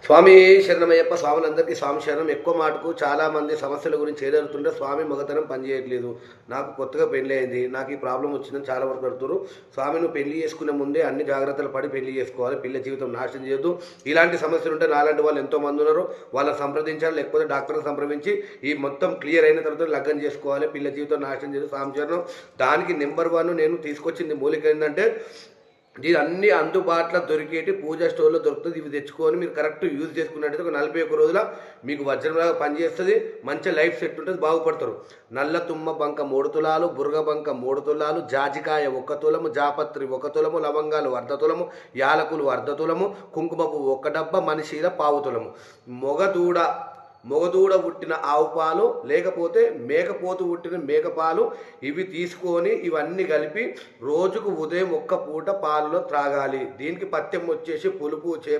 స్వామి శరణమయ్యప్ప. స్వాములందరికీ స్వామి శరణం. ఎక్కువ మాటకు చాలామంది సమస్యల గురించి ఏదడుతుంటే స్వామి మగతనం పనిచేయట్లేదు, నాకు కొత్తగా పెళ్లి అయింది, నాకు ఈ ప్రాబ్లం వచ్చిందని చాలా వరకు అడుగుతారు. స్వామి, నువ్వు పెళ్లి చేసుకునే ముందే అన్ని జాగ్రత్తలు పడి పెళ్లి చేసుకోవాలి, పిల్ల జీవితం నాశనం చేయొద్దు. ఇలాంటి సమస్యలు ఉంటే నాలాంటి వాళ్ళు ఎంతోమంది ఉన్నారు, వాళ్ళని సంప్రదించాలి, లేకపోతే డాక్టర్ని సంప్రదించి ఈ మొత్తం క్లియర్ అయిన తర్వాత లగ్గం చేసుకోవాలి, పిల్ల జీవితం నాశనం చేయదు. స్వామి శరణం. దానికి నెంబర్ 1 నేను తీసుకొచ్చింది మూలిక ఏంటంటే, ఇది అన్ని అందుబాటులో దొరికేటి పూజా స్టోర్లో దొరుకుతుంది. ఇవి తెచ్చుకొని మీరు కరెక్ట్ యూజ్ చేసుకున్నట్టయితే ఒక 41 రోజుల మీకు వజ్రంలాగా పనిచేస్తుంది. మంచి లైఫ్ సెట్ ఉంటుంది, బాగుపడతారు. నల్ల తుమ్మ బంక 3 తులాలు, బుర్గ బంక 3 తులాలు, జాజికాయ 1 తులము, జాపత్రి 1 తులము, లవంగాలు 1/2 తులము, యాలకులు 1/2 తులము, కుంకుమ పువ్వు 1 డబ్బా, మనిషిల 1/4 తులము. మొగదూడ పుట్టిన ఆవు పాలు, లేకపోతే మేకపోతు పుట్టిన మేకపాలు, ఇవి తీసుకొని ఇవన్నీ కలిపి రోజుకు ఉదయం 1 పూట పాలలో త్రాగాలి. దీనికి పథ్యం వచ్చేసి పులుపు చేప